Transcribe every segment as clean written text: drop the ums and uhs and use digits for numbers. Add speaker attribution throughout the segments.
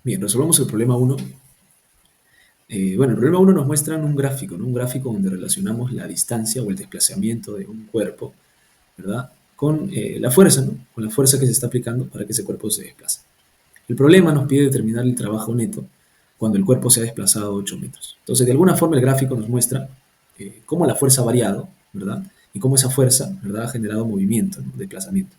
Speaker 1: Bien, resolvamos el problema uno. Bueno, el problema uno nos muestra un gráfico, ¿no? Un gráfico donde relacionamos la distancia o el desplazamiento de un cuerpo, ¿verdad? Con la fuerza, ¿no? Con la fuerza que se está aplicando para que ese cuerpo se desplace. El problema nos pide determinar el trabajo neto cuando el cuerpo se ha desplazado 8 metros. Entonces, de alguna forma el gráfico nos muestra cómo la fuerza ha variado, ¿verdad? Y cómo esa fuerza, ¿verdad?, ha generado movimiento, ¿no?, desplazamiento.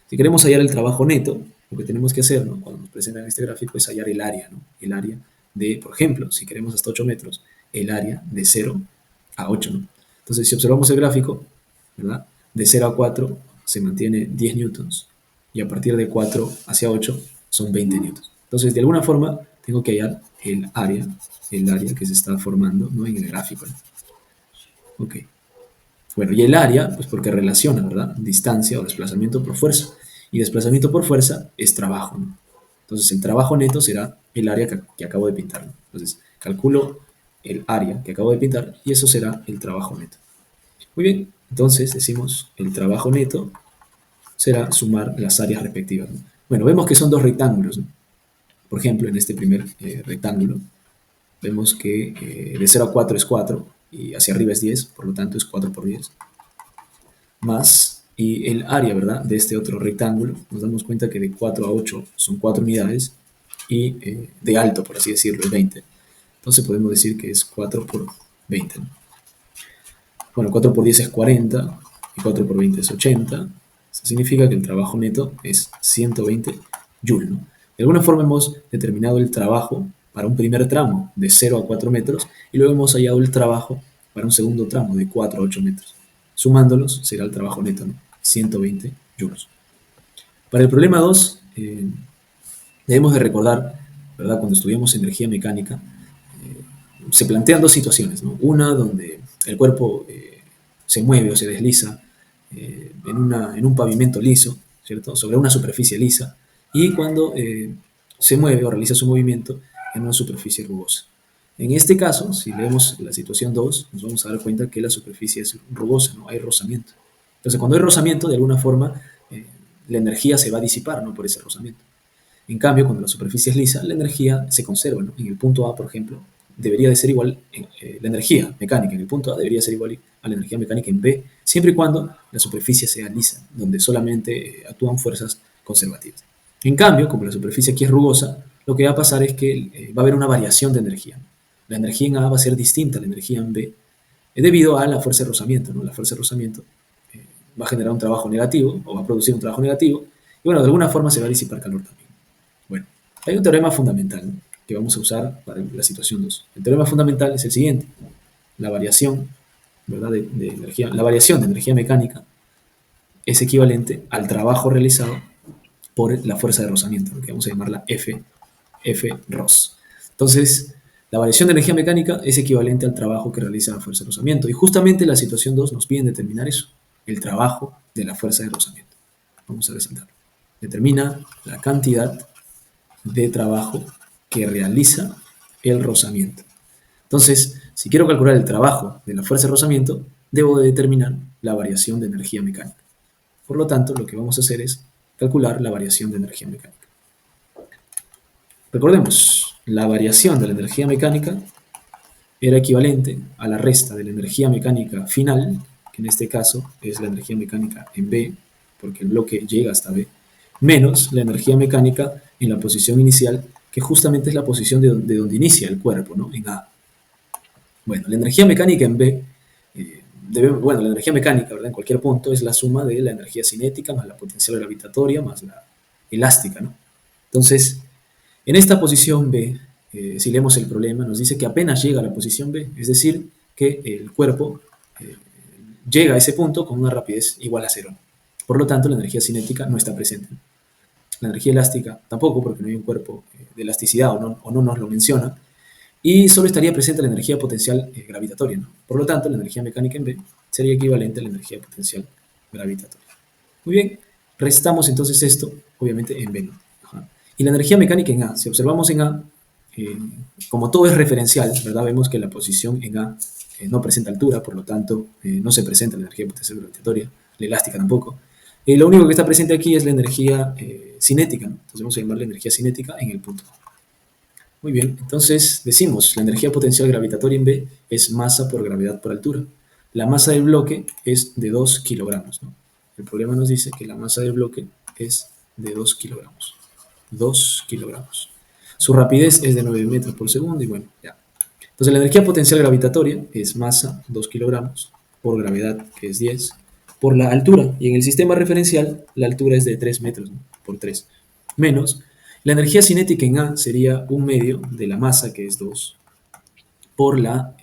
Speaker 1: Si queremos hallar el trabajo neto, lo que tenemos que hacer, ¿no?, cuando nos presentan este gráfico es hallar el área, ¿no? El área de, por ejemplo, si queremos hasta 8 metros, el área de 0 a 8, ¿no? Entonces, si observamos el gráfico, ¿verdad?, de 0 a 4 se mantiene 10 newtons y a partir de 4 hacia 8 son 20 newtons. Entonces, de alguna forma, tengo que hallar el área que se está formando, ¿no?, en el gráfico, ¿no? Ok. Bueno, y el área, pues porque relaciona, ¿verdad? Distancia o desplazamiento por fuerza. Y desplazamiento por fuerza es trabajo, ¿no? Entonces, el trabajo neto será el área que acabo de pintar, ¿no? Entonces, calculo el área que acabo de pintar y eso será el trabajo neto. Muy bien, entonces decimos el trabajo neto será sumar las áreas respectivas, ¿no? Bueno, vemos que son dos rectángulos, ¿no? Por ejemplo, en este primer rectángulo, vemos que de 0 a 4 es 4 y hacia arriba es 10, por lo tanto es 4 por 10 más y el área, ¿verdad?, de este otro rectángulo, nos damos cuenta que de 4 a 8 son 4 unidades y de alto, por así decirlo, es 20. Entonces podemos decir que es 4 por 20, ¿no? Bueno, 4 por 10 es 40 y 4 por 20 es 80. Eso significa que el trabajo neto es 120 joules, ¿no? De alguna forma hemos determinado el trabajo para un primer tramo de 0 a 4 metros y luego hemos hallado el trabajo para un segundo tramo de 4 a 8 metros. Sumándolos será el trabajo neto, ¿no? 120 joules. Para el problema 2, debemos de recordar, ¿verdad?, cuando estudiamos energía mecánica, se plantean dos situaciones, ¿no? Una donde el cuerpo se mueve o se desliza en un pavimento liso, ¿cierto?, sobre una superficie lisa, y cuando se mueve o realiza su movimiento en una superficie rugosa. En este caso, si leemos la situación 2, nos vamos a dar cuenta que la superficie es rugosa, ¿no? Hay rozamiento. Entonces, cuando hay rozamiento, de alguna forma, eh, la energía se va a disipar, ¿no?, por ese rozamiento. En cambio, cuando la superficie es lisa, la energía se conserva, ¿no? En el punto A, por ejemplo, debería de ser igual, la energía mecánica en el punto A debería ser igual a la energía mecánica en B, siempre y cuando la superficie sea lisa, donde solamente actúan fuerzas conservativas. En cambio, como la superficie aquí es rugosa, lo que va a pasar es que va a haber una variación de energía. La energía en A va a ser distinta a la energía en B, debido a la fuerza de rozamiento, ¿no? La fuerza de rozamiento va a generar un trabajo negativo, o va a producir un trabajo negativo, y bueno, de alguna forma se va a disipar calor también. Bueno, hay un teorema fundamental, ¿no?, que vamos a usar para la situación 2. El teorema fundamental es el siguiente. La variación, ¿verdad?, de energía, la variación de energía mecánica es equivalente al trabajo realizado por la fuerza de rozamiento, lo que vamos a llamarla F Ros. Entonces, la variación de energía mecánica es equivalente al trabajo que realiza la fuerza de rozamiento. Y justamente la situación 2 nos pide determinar eso, el trabajo de la fuerza de rozamiento. Vamos a resaltarlo. Determina la cantidad de trabajo que realiza el rozamiento. Entonces, si quiero calcular el trabajo de la fuerza de rozamiento, debo de determinar la variación de energía mecánica. Por lo tanto, lo que vamos a hacer es calcular la variación de energía mecánica. Recordemos, la variación de la energía mecánica era equivalente a la resta de la energía mecánica final, que en este caso es la energía mecánica en B, porque el bloque llega hasta B, menos la energía mecánica en la posición inicial, que justamente es la posición de donde inicia el cuerpo, ¿no?, en A. Bueno, la energía mecánica en B, bueno, la energía mecánica, ¿verdad?, en cualquier punto es la suma de la energía cinética más la potencial gravitatoria más la elástica, ¿no? Entonces, en esta posición B, si leemos el problema, nos dice que apenas llega a la posición B, es decir, que el cuerpo eh, llega a ese punto con una rapidez igual a cero. Por lo tanto, la energía cinética no está presente. La energía elástica tampoco, porque no hay un cuerpo de elasticidad o no nos lo menciona, y solo estaría presente la energía potencial gravitatoria, ¿no? Por lo tanto, la energía mecánica en B sería equivalente a la energía potencial gravitatoria. Muy bien, restamos entonces esto, obviamente, en B, ¿no? Ajá. Y la energía mecánica en A, si observamos en A, eh, como todo es referencial, ¿verdad?, vemos que la posición en A no presenta altura, por lo tanto, no se presenta la energía potencial gravitatoria, la elástica tampoco. Lo único que está presente aquí es la energía cinética, ¿no? Entonces vamos a llamarla energía cinética en el punto A. Muy bien, entonces decimos, la energía potencial gravitatoria en B es masa por gravedad por altura. La masa del bloque es de 2 kilogramos, ¿no? El problema nos dice que la masa del bloque es de 2 kilogramos. 2 kilogramos. Su rapidez es de 9 metros por segundo y bueno, ya. Entonces la energía potencial gravitatoria es masa, 2 kilogramos, por gravedad, que es 10, por la altura. Y en el sistema referencial, la altura es de 3 metros, ¿no? Por 3. Menos la energía cinética en A sería un medio de la masa, que es 2, por la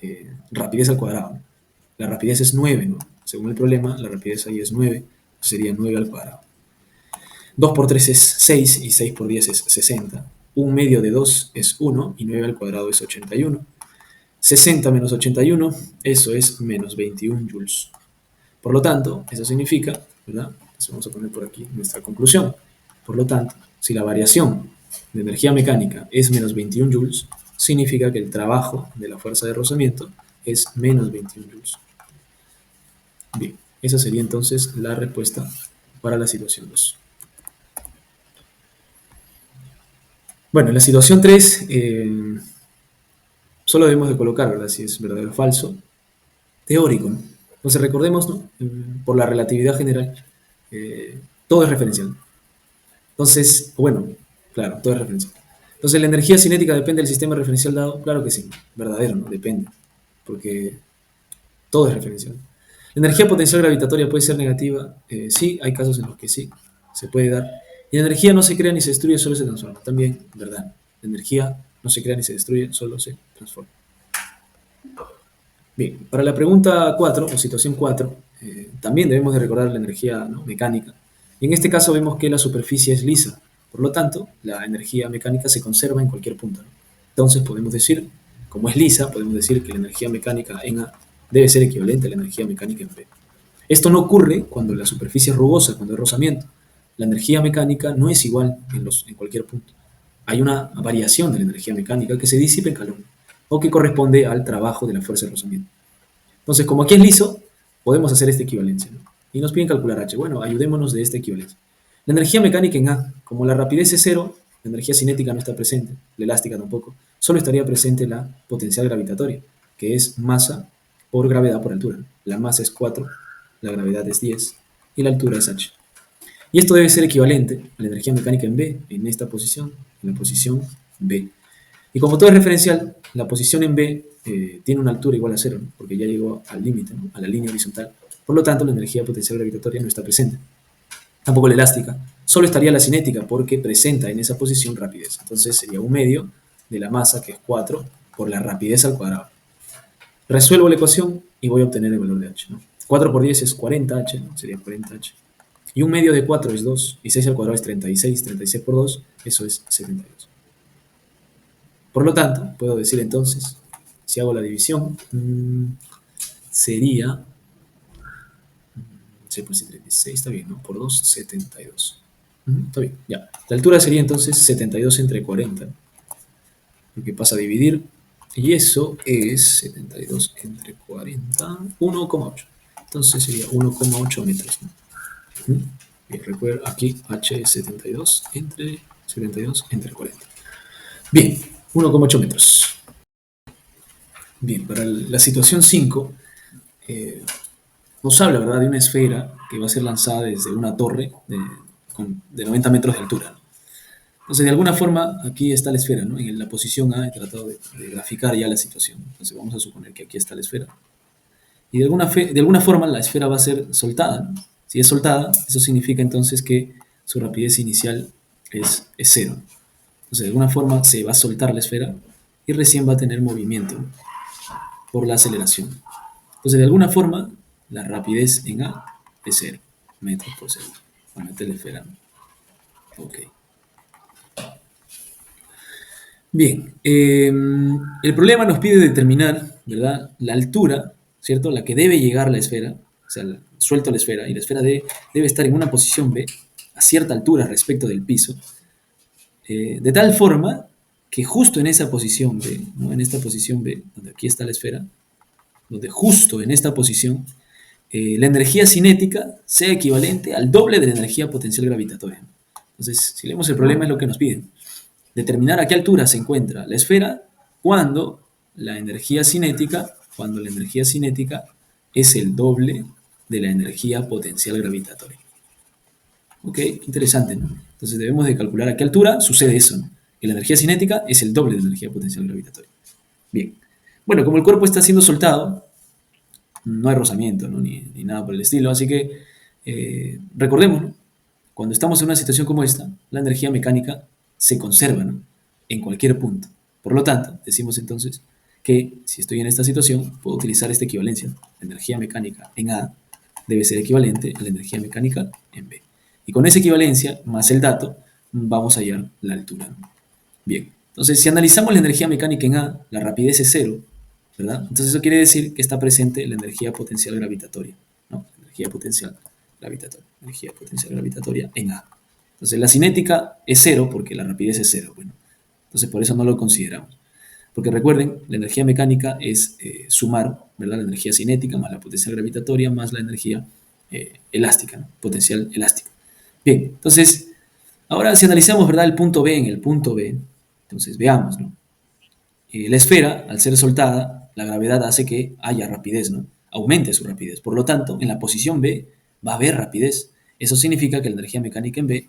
Speaker 1: rapidez al cuadrado, ¿no? La rapidez es 9, ¿no? Según el problema, la rapidez ahí es 9, sería 9 al cuadrado. 2 por 3 es 6 y 6 por 10 es 60. Un medio de 2 es 1 y 9 al cuadrado es 81. 60 menos 81, eso es menos 21 joules. Por lo tanto, eso significa, ¿verdad? Entonces vamos a poner por aquí nuestra conclusión. Por lo tanto, si la variación de energía mecánica es menos 21 joules, significa que el trabajo de la fuerza de rozamiento es menos 21 joules. Bien, esa sería entonces la respuesta para la situación 2. Bueno, en la situación 3, solo debemos de colocar, ¿verdad?, si es verdadero o falso, teórico, ¿no? Entonces recordemos, ¿no?, por la relatividad general, todo es referencial. Entonces, bueno, claro, todo es referencial. Entonces, ¿la energía cinética depende del sistema referencial dado? Claro que sí, verdadero, ¿no? Depende, porque todo es referencial. ¿La energía potencial gravitatoria puede ser negativa? Sí, hay casos en los que sí, se puede dar. Y la energía no se crea ni se destruye, solo se transforma. También, ¿verdad? La energía no se crea ni se destruye, solo se transforma. Bien, para la pregunta 4, o situación 4, también debemos de recordar la energía, ¿no?, mecánica. Y en este caso vemos que la superficie es lisa. Por lo tanto, la energía mecánica se conserva en cualquier punto, ¿no? Entonces podemos decir, como es lisa, podemos decir que la energía mecánica en A debe ser equivalente a la energía mecánica en B. Esto no ocurre cuando la superficie es rugosa, cuando hay rozamiento. La energía mecánica no es igual en cualquier punto. Hay una variación de la energía mecánica que se disipa en calor o que corresponde al trabajo de la fuerza de rozamiento. Entonces, como aquí es liso, podemos hacer esta equivalencia, ¿no? Y nos piden calcular H. Bueno, ayudémonos de esta equivalencia. La energía mecánica en A, como la rapidez es cero, la energía cinética no está presente, la elástica tampoco, solo estaría presente la potencial gravitatoria, que es masa por gravedad por altura. La masa es 4, la gravedad es 10 y la altura es H. Y esto debe ser equivalente a la energía mecánica en B, en esta posición, en la posición B. Y como todo es referencial, la posición en B tiene una altura igual a 0, ¿no?, porque ya llegó al límite, ¿no?, a la línea horizontal. Por lo tanto, la energía potencial gravitatoria no está presente. Tampoco la elástica. Solo estaría la cinética porque presenta en esa posición rapidez. Entonces sería un medio de la masa, que es 4, por la rapidez al cuadrado. Resuelvo la ecuación y voy a obtener el valor de H, ¿no? 4 por 10 es 40H, ¿no? Sería 40H. Y un medio de 4 es 2, y 6 al cuadrado es 36. 36 por 2, eso es 72. Por lo tanto, puedo decir entonces, si hago la división, sería 6 por 36, está bien, ¿no? Por 2, 72. Está bien, ya. La altura sería entonces 72 entre 40, lo que pasa a dividir, y eso es 72 entre 40, 1,8. Entonces sería 1,8 metros, ¿no? Bien, recuerda, aquí H es 72 entre 40. Bien, 1,8 metros. Bien, para la situación 5, nos habla, ¿verdad?, de una esfera que va a ser lanzada desde una torre de 90 metros de altura, ¿no? Entonces, de alguna forma, aquí está la esfera, ¿no? En la posición A he tratado de graficar ya la situación. Entonces, vamos a suponer que aquí está la esfera. Y de alguna forma, la esfera va a ser soltada, ¿no? Si es soltada, eso significa entonces que su rapidez inicial es 0. Entonces, de alguna forma, se va a soltar la esfera y recién va a tener movimiento, ¿no?, por la aceleración. Entonces, de alguna forma, la rapidez en A es 0 metros por segundo. Vamos a meter la esfera, ¿no? Ok. Bien, el problema nos pide determinar, ¿verdad?, la altura, ¿cierto?, la que debe llegar la esfera. O sea, suelto la esfera y la esfera debe estar en una posición B a cierta altura respecto del piso, de tal forma que justo en esa posición B, ¿no?, en esta posición B, donde aquí está la esfera, donde justo en esta posición la energía cinética sea equivalente al doble de la energía potencial gravitatoria. Entonces, si leemos el problema, es lo que nos piden. determinar a qué altura se encuentra la esfera cuando cuando la energía cinética es el doble de la energía potencial gravitatoria. Ok, qué interesante, ¿no? Entonces debemos de calcular a qué altura sucede eso, ¿no? Que la energía cinética es el doble de la energía potencial gravitatoria. Bien. Bueno, como el cuerpo está siendo soltado, no hay rozamiento, ¿no? Ni nada por el estilo, así que recordemos, ¿no? Cuando estamos en una situación como esta, la energía mecánica se conserva, ¿no? En cualquier punto. Por lo tanto, decimos entonces que si estoy en esta situación, puedo utilizar esta equivalencia. La energía mecánica en A debe ser equivalente a la energía mecánica en B. Y con esa equivalencia, más el dato, vamos a hallar la altura, ¿no? Bien, entonces si analizamos la energía mecánica en A, la rapidez es cero, ¿verdad? Entonces eso quiere decir que está presente la energía potencial gravitatoria, ¿no? Energía potencial gravitatoria en A. Entonces la cinética es cero porque la rapidez es cero, bueno. Entonces por eso no lo consideramos. Porque recuerden, la energía mecánica es sumar, ¿verdad? La energía cinética más la potencial gravitatoria más la energía elástica, ¿no? Potencial elástica. Bien, entonces, ahora si analizamos, ¿verdad? El punto B en el punto B, entonces veamos, ¿no? La esfera, al ser soltada, la gravedad hace que haya rapidez, ¿no? Aumente su rapidez. Por lo tanto, en la posición B va a haber rapidez. Eso significa que la energía mecánica en B,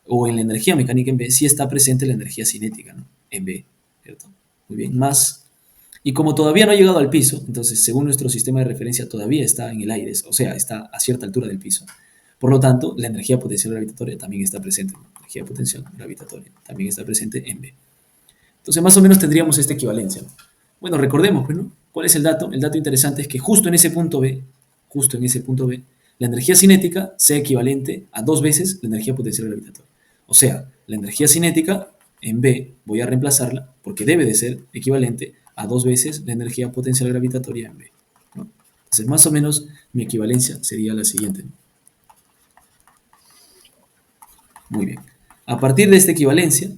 Speaker 1: o en la energía mecánica en B, sí está presente la energía cinética, ¿no? En B, ¿cierto? Muy bien, más. Y como todavía no ha llegado al piso, entonces según nuestro sistema de referencia todavía está en el aire, o sea, está a cierta altura del piso. Por lo tanto, la energía potencial gravitatoria también está presente, ¿no? La energía potencial gravitatoria también está presente en B. Entonces, más o menos tendríamos esta equivalencia, ¿no? Bueno, recordemos, pues, ¿no? ¿Cuál es el dato? El dato interesante es que justo en ese punto B, la energía cinética sea equivalente a dos veces la energía potencial gravitatoria. O sea, la energía cinética en B voy a reemplazarla porque debe de ser equivalente a dos veces la energía potencial gravitatoria en B, ¿no? Entonces, más o menos mi equivalencia sería la siguiente, ¿no? Muy bien. A partir de esta equivalencia,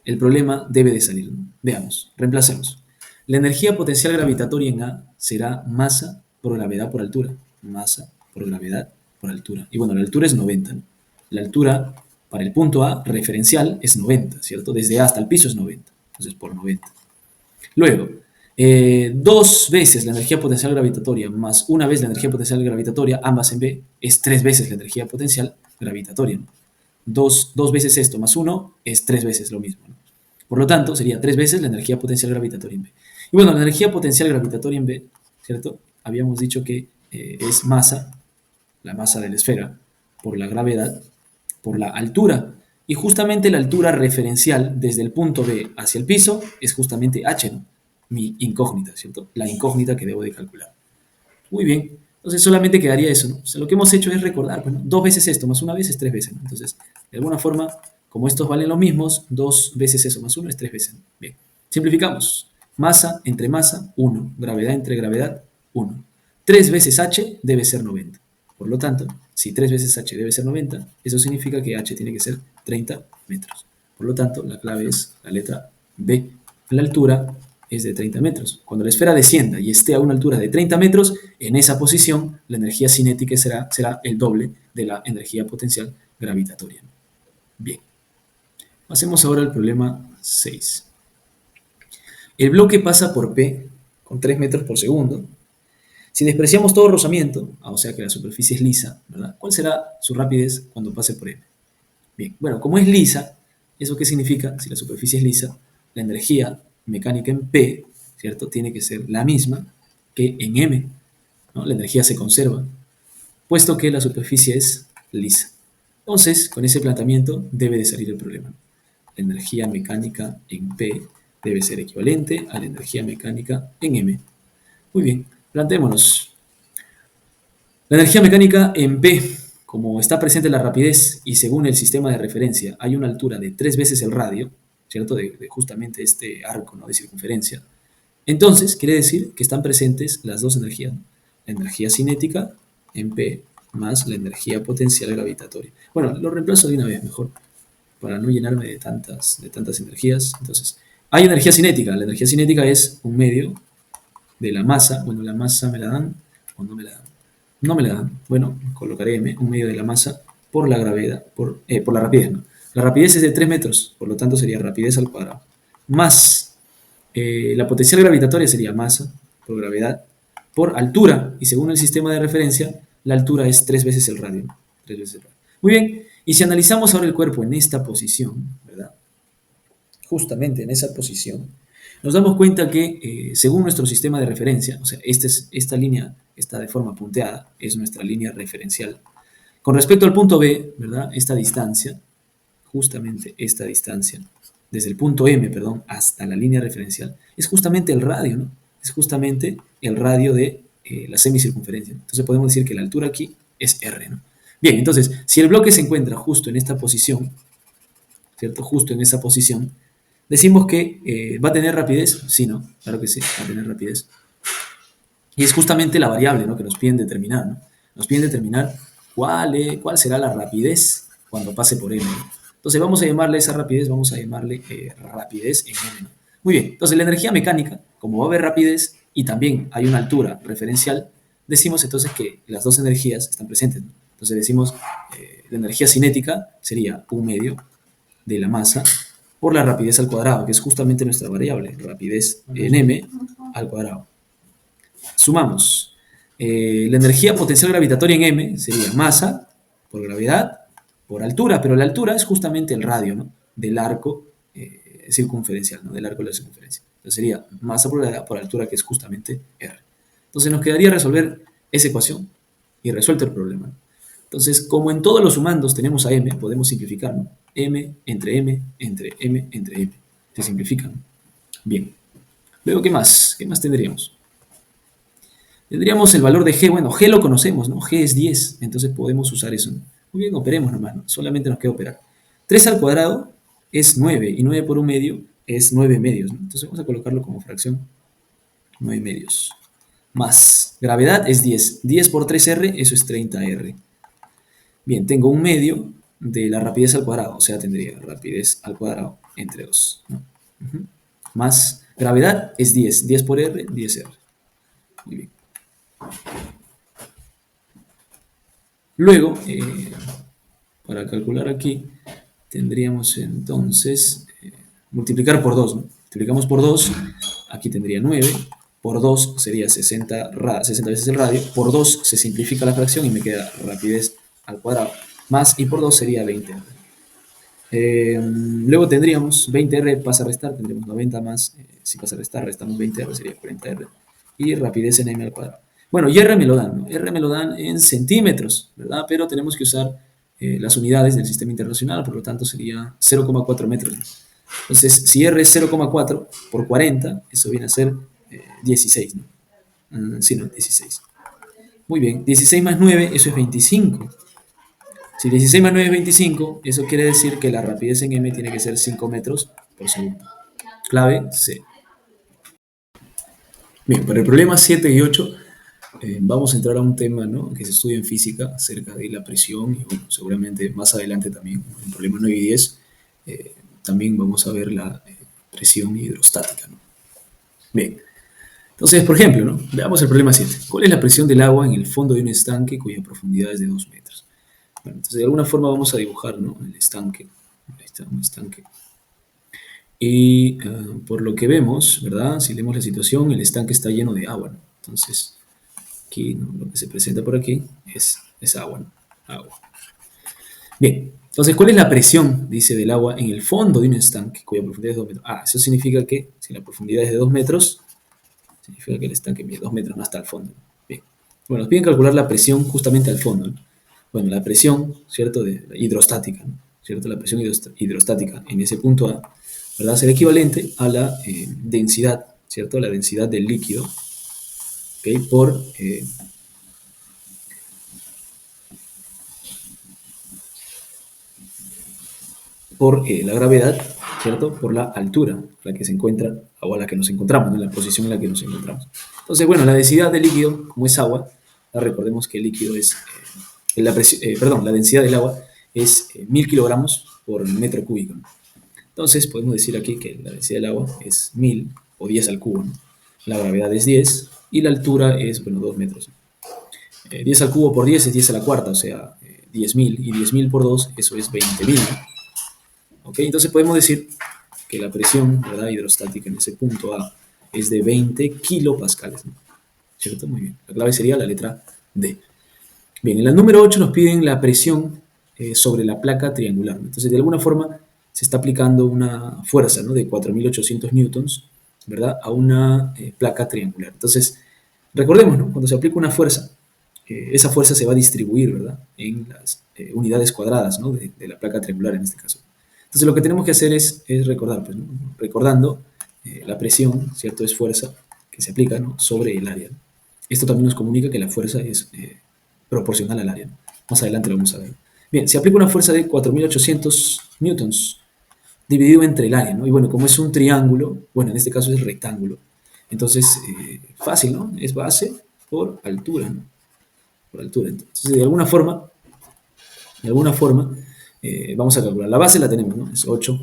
Speaker 1: el problema debe de salir, ¿no? Veamos, reemplacemos. La energía potencial gravitatoria en A será masa por gravedad por altura. Masa por gravedad por altura. Y bueno, la altura es 90, ¿no? La altura para el punto A referencial es 90, ¿cierto? Desde A hasta el piso es 90. Entonces, por 90. Luego, dos veces la energía potencial gravitatoria más una vez la energía potencial gravitatoria, ambas en B, es tres veces la energía potencial gravitatoria, ¿no? Dos veces esto más uno es tres veces lo mismo, ¿no? Por lo tanto, sería tres veces la energía potencial gravitatoria en B. Y bueno, la energía potencial gravitatoria en B, ¿cierto? Habíamos dicho que es masa, la masa de la esfera, por la gravedad, por la altura. Y justamente la altura referencial desde el punto B hacia el piso es justamente h, ¿no? Mi incógnita, ¿cierto? La incógnita que debo de calcular. Muy bien. Entonces solamente quedaría eso, ¿no? O sea, lo que hemos hecho es recordar, bueno, dos veces esto más una vez es tres veces, ¿no? Entonces, de alguna forma, como estos valen los mismos, dos veces eso más uno es tres veces, ¿no? Bien. Simplificamos. Masa entre masa, 1. Gravedad entre gravedad, 1. Tres veces h debe ser 90. Por lo tanto, si tres veces h debe ser 90, eso significa que h tiene que ser 30 metros. Por lo tanto, la clave es la letra B. La altura es de 30 metros. Cuando la esfera descienda y esté a una altura de 30 metros, en esa posición la energía cinética será el doble de la energía potencial gravitatoria. Bien, pasemos ahora al problema 6. El bloque pasa por P con 3 metros por segundo. Si despreciamos todo rozamiento, o sea que la superficie es lisa, ¿verdad? ¿Cuál será su rapidez cuando pase por M? Bien, bueno, como es lisa, ¿eso qué significa? Si la superficie es lisa, la energía mecánica en P, ¿cierto? Tiene que ser la misma que en M, ¿no? La energía se conserva, puesto que la superficie es lisa. Entonces, con ese planteamiento debe de salir el problema. La energía mecánica en P debe ser equivalente a la energía mecánica en M. Muy bien, planteémonos. La energía mecánica en P, como está presente la rapidez y según el sistema de referencia hay una altura de tres veces el radio, ¿cierto? De justamente este arco, ¿no? De circunferencia. Entonces, quiere decir que están presentes las dos energías, ¿no? La energía cinética en P más la energía potencial gravitatoria. Bueno, lo reemplazo de una vez mejor, para no llenarme de tantas energías. Entonces, hay energía cinética. La energía cinética es un medio de la masa. Bueno, la masa me la dan o no me la dan. No me la dan. Bueno, colocaré M, un medio de la masa por la gravedad, por la rapidez, ¿no? La rapidez es de 3 metros, por lo tanto sería rapidez al cuadrado. Más la potencial gravitatoria sería masa por gravedad por altura, y según el sistema de referencia, la altura es 3 veces el radio. 3 veces el radio. Muy bien, y si analizamos ahora el cuerpo en esta posición, ¿verdad? Justamente en esa posición, nos damos cuenta que según nuestro sistema de referencia, o sea, esta línea está de forma punteada, es nuestra línea referencial. Con respecto al punto B, ¿verdad? Esta distancia, justamente esta distancia, desde el punto M, perdón, hasta la línea referencial, es justamente el radio, ¿no? Es justamente el radio de la semicircunferencia. Entonces podemos decir que la altura aquí es R, ¿no? Bien, entonces, si el bloque se encuentra justo en esta posición, ¿cierto? Justo en esa posición, decimos que va a tener rapidez. Sí, ¿no? Claro que sí, va a tener rapidez. Y es justamente la variable, ¿no?, que nos piden determinar, ¿no? Nos piden determinar cuál será la rapidez cuando pase por M, ¿no? Entonces vamos a llamarle esa rapidez, vamos a llamarle rapidez en M, ¿no? Muy bien, entonces la energía mecánica, como va a haber rapidez y también hay una altura referencial, decimos entonces que las dos energías están presentes, ¿no? Entonces decimos, la energía cinética sería 1/2 de la masa por la rapidez al cuadrado, que es justamente nuestra variable, rapidez en m al cuadrado. Sumamos. La energía potencial gravitatoria en m sería masa por gravedad por altura, pero la altura es justamente el radio, ¿no?, del arco circunferencial, ¿no?, del arco de la circunferencia. Entonces sería masa por gravedad por altura, que es justamente r. Entonces nos quedaría resolver esa ecuación y resuelto el problema, ¿no? Entonces, como en todos los sumandos tenemos a m, podemos simplificar, ¿no? M entre m entre m entre m. Se simplifican. Bien. Luego, ¿qué más? ¿Qué más tendríamos? Tendríamos el valor de g. Bueno, g lo conocemos, ¿no? G es 10, entonces podemos usar eso, ¿no? Muy bien, operemos nomás, ¿no? Solamente nos queda operar. 3 al cuadrado es 9, y 9 por 1/2 es 9 medios, ¿no? Entonces vamos a colocarlo como fracción 9 medios. Más gravedad es 10. 10 por 3r, eso es 30r. Bien, tengo 1/2 de la rapidez al cuadrado, o sea, tendría rapidez al cuadrado entre 2, ¿no? Más gravedad es 10. 10 por r, 10r. Muy bien. Luego, para calcular aquí, tendríamos entonces multiplicar por 2, ¿no? Multiplicamos por 2, aquí tendría 9, por 2 sería 60 veces el radio, por 2 se simplifica la fracción y me queda rapidez al cuadrado, más y por 2 sería 20r. Luego tendríamos 20r, pasa a restar, tendríamos 90 más, si pasa a restar, restamos 20r, sería 40r, y rapidez en m al cuadrado. Bueno, y R me lo dan, ¿no? R me lo dan en centímetros, ¿verdad? Pero tenemos que usar las unidades del sistema internacional, por lo tanto sería 0,4 metros. Entonces, si R es 0,4 por 40, eso viene a ser 16, ¿no? Sí, no, 16. Muy bien, 16 más 9, eso es 25. Si 16 más 9 es 25, eso quiere decir que la rapidez en m tiene que ser 5 metros por segundo. Clave C. Bien, para el problema 7 y 8 vamos a entrar a un tema, ¿no?, que se estudia en física acerca de la presión, y bueno, seguramente más adelante también, en el problema 9 y 10, también vamos a ver la presión hidrostática, ¿no? Bien, entonces, por ejemplo, ¿no?, veamos el problema 7. ¿Cuál es la presión del agua en el fondo de un estanque cuya profundidad es de 2 metros? Bueno, entonces de alguna forma vamos a dibujar, ¿no?, el estanque. Ahí está, un estanque. Y por lo que vemos, ¿verdad?, si leemos la situación, el estanque está lleno de agua, ¿no? Entonces, aquí, ¿no?, lo que se presenta por aquí es agua, ¿no? Agua. Bien, entonces, ¿cuál es la presión, dice, del agua en el fondo de un estanque cuya profundidad es 2 metros? Ah, eso significa que si la profundidad es de 2 metros, significa que el estanque mide 2 metros, no hasta el fondo. Bien. Bueno, nos piden calcular la presión justamente al fondo, ¿no? Bueno, la presión, ¿cierto?, de hidrostática, ¿no?, ¿cierto? La presión hidrostática en ese punto A, ¿verdad?, será equivalente a la densidad, ¿cierto?, la densidad del líquido, ¿okay?, por la gravedad, ¿cierto?, por la altura a la que se encuentra, o a la que nos encontramos, ¿no?, en la posición en la que nos encontramos. Entonces, bueno, la densidad del líquido, como es agua, recordemos que el líquido es, la densidad del agua es 1000 kilogramos por metro cúbico, ¿no? Entonces, podemos decir aquí que la densidad del agua es 1000 o 10 al cubo, ¿no? La gravedad es 10 y la altura es, bueno, 2 metros, ¿no? 10 al cubo por 10 es 10 a la cuarta, o sea, 10.000, y 10.000 por 2, eso es 20.000, ¿no? ¿ok? Entonces podemos decir que la presión, ¿verdad?, hidrostática en ese punto A es de 20 kilopascales, ¿no? ¿Cierto? Muy bien. La clave sería la letra D. Bien, en la número 8 nos piden la presión sobre la placa triangular, ¿no? Entonces, de alguna forma, se está aplicando una fuerza, ¿no?, de 4.800 newtons, ¿verdad?, a una placa triangular. Entonces, recordemos, ¿no?, cuando se aplica una fuerza, esa fuerza se va a distribuir, ¿verdad?, en las unidades cuadradas, ¿no?, de la placa triangular en este caso. Entonces, lo que tenemos que hacer es recordar, pues, ¿no?, recordando la presión, ¿cierto?, es fuerza que se aplica, ¿no?, sobre el área, ¿no? Esto también nos comunica que la fuerza es proporcional al área, ¿no? Más adelante lo vamos a ver. Bien, se aplica una fuerza de 4.800 newtons dividido entre el área, ¿no? Y bueno, como es un triángulo, bueno, en este caso es rectángulo, entonces fácil, ¿no? Es base por altura, ¿no? Por altura. Entonces, de alguna forma vamos a calcular. La base la tenemos, ¿no? Es 8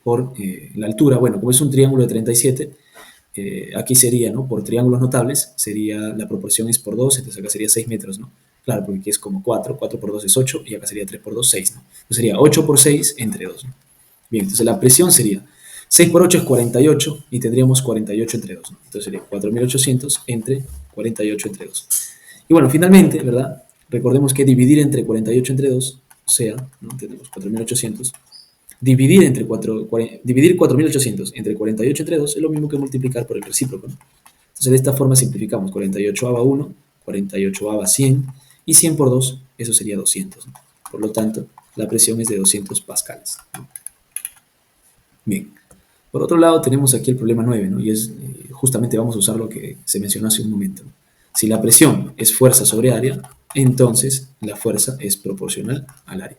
Speaker 1: por la altura. Bueno, como es un triángulo de 37, aquí sería, ¿no?, por triángulos notables, sería, la proporción es por 2, entonces acá sería 6 metros, ¿no? Claro, porque aquí es como 4 por 2 es 8, y acá sería 3 por 2, 6, ¿no? Entonces sería 8 por 6 entre 2, ¿no? Bien, entonces la presión sería 6 por 8 es 48, y tendríamos 48 entre 2, ¿no? Entonces sería 4.800 entre 48 entre 2. Y bueno, finalmente, ¿verdad? Recordemos que dividir entre 48 entre 2, o sea, ¿no?, tenemos 4.800. Dividir 4.800 entre 48 entre 2 es lo mismo que multiplicar por el recíproco, ¿no? Entonces, de esta forma simplificamos 48 a 1, 48 a 100, y 100 por 2, eso sería 200, ¿no? Por lo tanto, la presión es de 200 pascales, ¿no? Bien. Por otro lado, tenemos aquí el problema 9, ¿no? Y es, justamente vamos a usar lo que se mencionó hace un momento, ¿no? Si la presión es fuerza sobre área, entonces la fuerza es proporcional al área.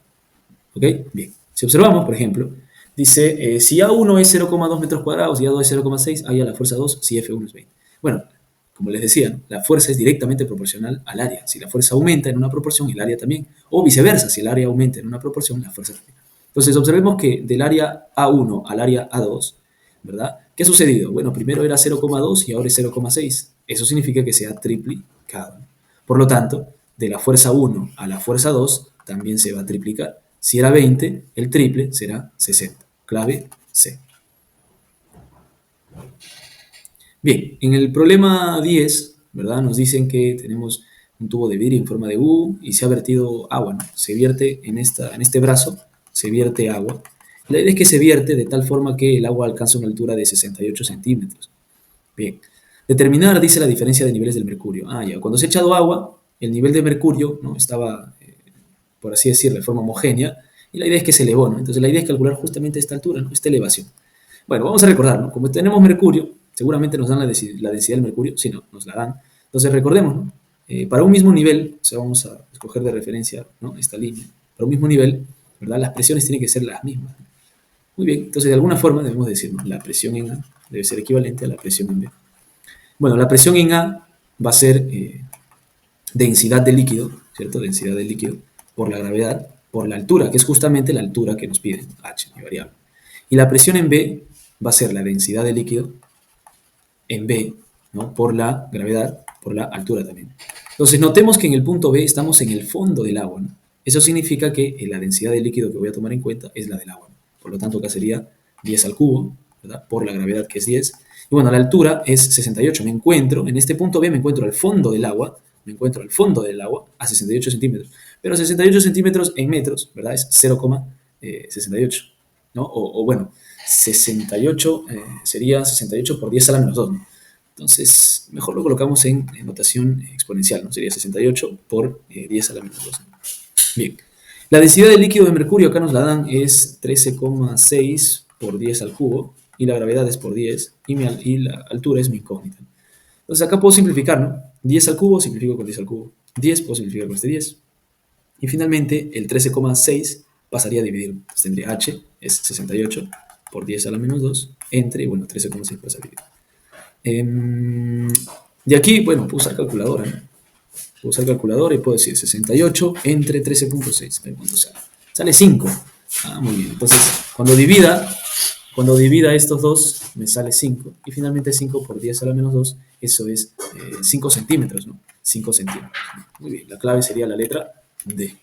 Speaker 1: ¿Ok? Bien. Si observamos, por ejemplo, dice, si A1 es 0,2 metros cuadrados y A2 es 0,6, haya la fuerza 2 si F1 es 20. Bueno, como les decía, ¿no?, la fuerza es directamente proporcional al área. Si la fuerza aumenta en una proporción, el área también. O viceversa, si el área aumenta en una proporción, la fuerza también. Entonces, observemos que del área A1 al área A2, ¿verdad?, ¿qué ha sucedido? Bueno, primero era 0,2 y ahora es 0,6. Eso significa que se ha triplicado. Por lo tanto, de la fuerza 1 a la fuerza 2 también se va a triplicar. Si era 20, el triple será 60. Clave C. Bien, en el problema 10, ¿verdad?, nos dicen que tenemos un tubo de vidrio en forma de U y se ha vertido agua, ¿no? Se vierte en este brazo, se vierte agua. La idea es que se vierte de tal forma que el agua alcanza una altura de 68 centímetros. Bien, determinar, dice, la diferencia de niveles del mercurio. Ah, ya, cuando se ha echado agua, el nivel de mercurio, ¿no?, estaba, por así decirlo, de forma homogénea, y la idea es que se elevó, ¿no? Entonces la idea es calcular justamente esta altura, ¿no?, esta elevación. Bueno, vamos a recordar, ¿no?, como tenemos mercurio, seguramente nos dan la densidad del mercurio, si no, nos la dan. Entonces recordemos, ¿no?, para un mismo nivel, o sea, vamos a escoger de referencia, ¿no?, esta línea, para un mismo nivel, ¿verdad?, las presiones tienen que ser las mismas, ¿no? Muy bien, entonces de alguna forma debemos decir, ¿no?, la presión en A debe ser equivalente a la presión en B. Bueno, la presión en A va a ser densidad del líquido, ¿cierto? Densidad del líquido por la gravedad, por la altura, que es justamente la altura que nos piden, H, mi variable. Y la presión en B va a ser la densidad del líquido en B, ¿no?, por la gravedad, por la altura también. Entonces, notemos que en el punto B estamos en el fondo del agua, ¿no? Eso significa que la densidad del líquido que voy a tomar en cuenta es la del agua, ¿no? Por lo tanto, acá sería 10 al cubo, ¿verdad?, por la gravedad, que es 10. Y bueno, la altura es 68. Me encuentro, en este punto B me encuentro al fondo del agua, a 68 centímetros. Pero 68 centímetros en metros, ¿verdad?, es 0,68, ¿no? O bueno, 68 sería 68 por 10 a la menos 2, ¿no? Entonces, mejor lo colocamos en notación exponencial, ¿no? Sería 68 por 10 a la menos 2, ¿no? Bien. La densidad del líquido de mercurio, acá nos la dan, es 13,6 por 10 al cubo, y la gravedad es por 10, y la altura es mi incógnita. Entonces acá puedo simplificar, ¿no? 10 al cubo, simplifico con 10 al cubo. 10 puedo simplificar con este 10. Y finalmente, el 13,6 pasaría a dividir. Entonces tendría H, es 68 por 10 a la menos 2, entre, bueno, 13,6 pasa a dividir. De aquí, bueno, puedo usar calculadora, ¿no? Puedo usar calculadora y puedo decir 68 entre 13,6. ¿Cuánto sale? Sale 5. Ah, muy bien. Entonces, cuando divida estos dos, me sale 5. Y finalmente 5 por 10 a la menos 2, eso es 5 centímetros, ¿no? 5 centímetros. Muy bien. La clave sería la letra D.